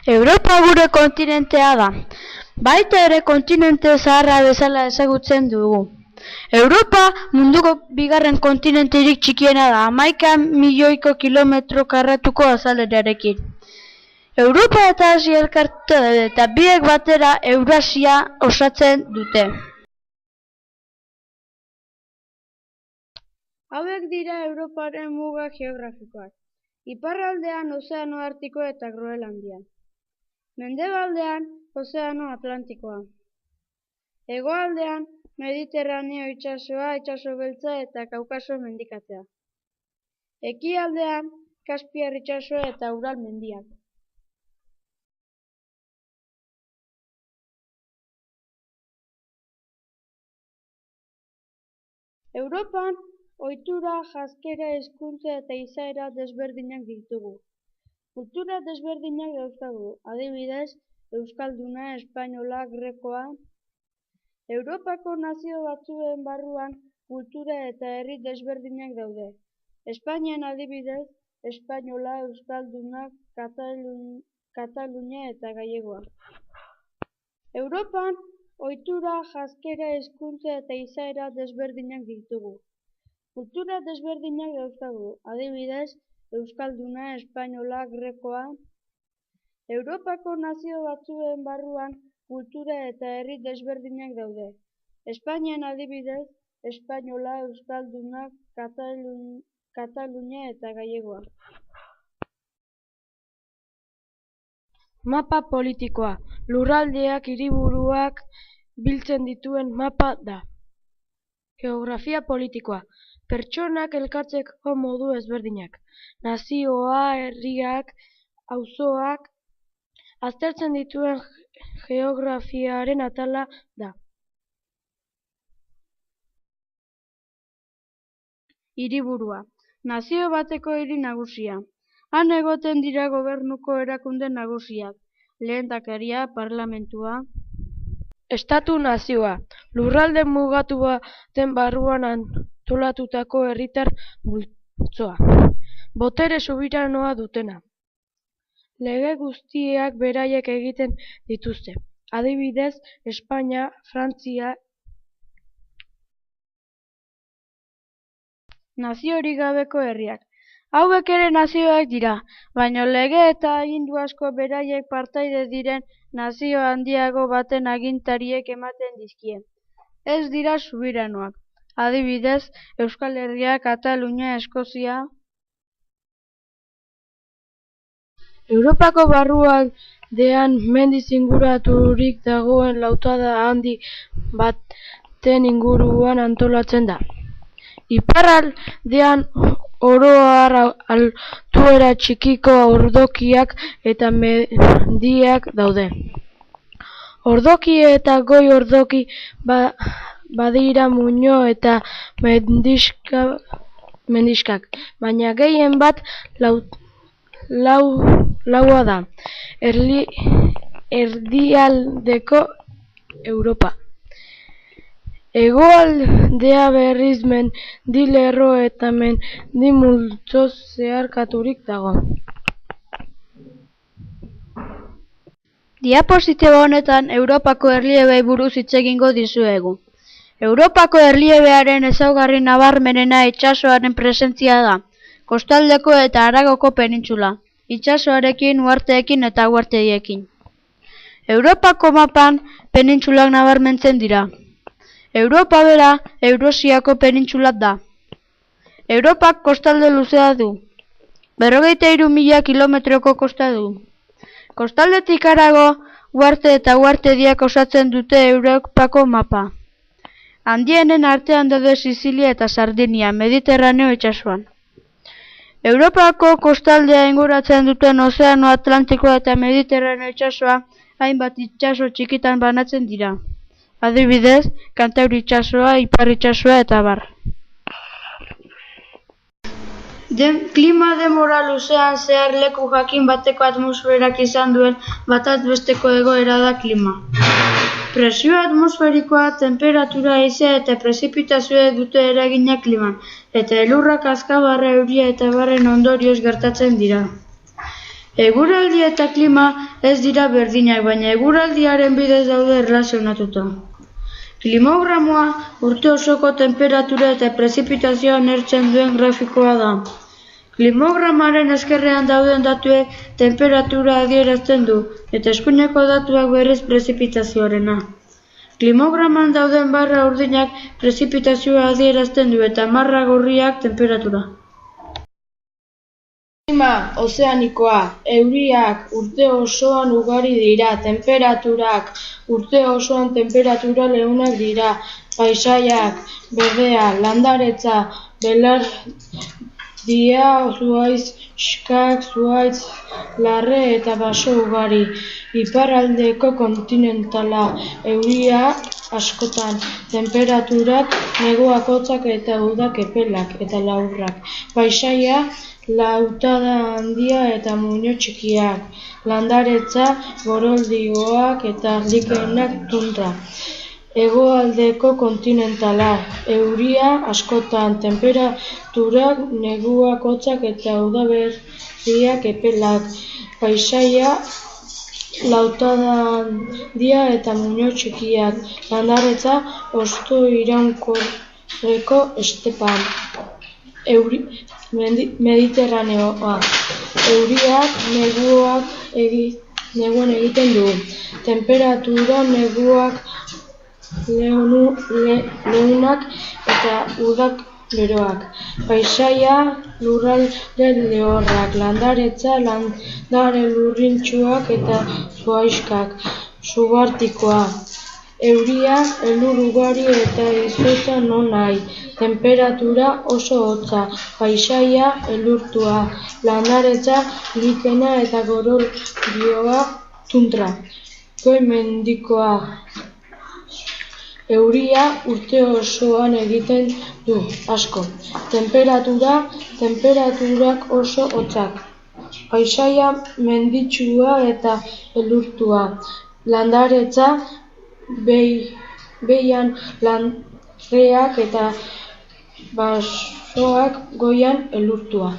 Europa gure kontinentea da. Baita ere kontinente zaharra bezala ezagutzen dugu. Europa munduko bigarren kontinenterik txikiena da, 11 milioiko kilometro karratuko azalerarekin. Europa eta Asia elkartu daude eta biek batera Eurasia osatzen dute. Hauek dira Europaren muga geografikoak. Iparraldean Ozeano Artikoa eta Groenlandia. Mendebaldean Ozeano Atlantikoa. Hegoaldean Mediterraneo itsasoa, itsaso beltza eta Kaukaso mendikatea. Ekialdean Kaspiar itsasoa eta Ural mendiak. Europan ohitura, janzkera, hizkuntza eta izaera desberdinak ditugu. Kultura desberdinak dauzkagu, adibidez, euskalduna, espainola, grekoa. Europako nazio batzuen barruan kultura eta herri desberdinak daude. Espainian adibidez, espainola, euskalduna, Katalunia eta gallegoa. Europan ohitura, janzkera, hizkuntza eta izaera desberdinak ditugu. Kultura desberdinak dauzkagu, adibidez, euskalduna, espainola, grekoa. Europako nazio batzuen barruan kultura eta herri desberdinak daude. Espainian adibidez, espainola, euskalduna, Katalunia eta gallegoa. Mapa politikoa, lurraldeak, hiriburuak biltzen dituen mapa da. Geografia politikoa, pertsonak elkartzeko modu ezberdinak, nazioa, herriak, auzoak, aztertzen dituen geografiaren atala da. Hiriburua, nazio bateko hiri nagusia. Han egoten dira gobernuko erakunde nagusiak, lehendakaria, parlamentua. Estatu-nazioa, lurralde mugatu baten barruan antolatutako herritar multzoa. Botere subiranoa dutena. Lege guztiak beraiek egiten dituzte. Adibidez, Espainia, Frantzia. Naziorik gabeko herriak. Hauek ere nazioak dira, baina lege eta agindu asko beraiek partaide diren nazio handiago baten agintariek ematen dizkie. Ez dira subiranoak. Adibidez, Euskal Herria, Katalunia, Eskozia. Europako barrualdean mendiz inguraturik dagoen lautada handi baten inguruan antolatzen da. Iparraldean oro har altuera txikiko ordokiak eta mendiak daude. Ordoki eta goi ordoki badira muino eta mendiskak, baina gehien bat laua da. Erdialdeko Europa. Hegoaldea berriz mendi lerro eta mendi multzoz zeharkaturik dago. Diapositiba honetan Europako erliebei buruz hitz egingo dizuegu. Europako erliebearen ezaugarri nabarmenena itsasoaren presentzia da. Kostaldeko eta Aragoko penintsula, itsasoarekin, uharteekin eta uhartediekin. Europako mapan penintsulak nabarmentzen dira. Europa bera Eurasiako penintsulat da. Europak kostalde luzea du. 43.000 kilometroko kosta du. Kostaldetik harago, uharte eta uhartediak osatzen dute Europako mapa. Handienen artean daude Sizilia eta Sardinia, Mediterraneo itsasoan. Europako kostaldea inguratzen duten Ozeano Atlantikoa eta Mediterraneo itsasoa hainbat itsaso txikitan banatzen dira. Adibidez, Kantauri itsasoa, Ipar itsasoa eta abar. Klima denbora luzean zehar leku jakin bateko atmosferak izan duen bataz besteko egoera da klima. Presio atmosferikoa, temperatura, haizea eta prezipitazioa dute eragina kliman, eta elurrak, azkabarra, euria eta barren ondorioz gertatzen dira. Eguraldia eta klima ez dira berdinak, baina eguraldiaren bidez daude erlazionatuta. Klimogramoa urte osoko temperatura eta prezipitazioa neurtzen duen grafikoa da. Klimogramaren ezkerrean dauden datuek temperatura adierazten du, eta eskuineko datuak berriz prezipitazioarena. Klimograman dauden barra urdinak prezipitazioa adierazten du, eta marra gorriak temperatura. Klima ozeanikoa, euriak urte osoan ugari dira, temperaturak urte osoan temperatura leunak dira, paisaiak, berdea, landaretza, belardia, zuhaitz, xkak, zuhaitz, larre eta baso ugari, iparraldeko kontinentala, euria askotan, temperaturak, neguak hotzak eta udak epelak eta laurrak, paisaia, lautada handia eta muino txikiak, landaretza, goroldioak eta likeenak tundra. Hegoaldeko kontinentala, euria askotan, temperaturak, neguak hotzak eta udaberriak epelak, paisaia, lautada handia eta muino txikiak, landaretza, hosto iraunkorreko estepan. Mediterraneoa, euriak neguan egiten du, temperatura neguak leunak eta udak beroak, paisaia lurralde lehorrak, landaretza landare lurrintsuak eta zuhaixkak, subartikoa, euria elur ugari eta izotza nonahi, temperatura oso hotza, paisaia elurtua, landaretza likena eta goroldioa tundra, goi mendikoa. Euria urte osoan egiten du, asko. Temperaturak oso hotzak. Paisaia menditsua eta elurtua. Landaretza behian landreak eta basoak goian elurtua.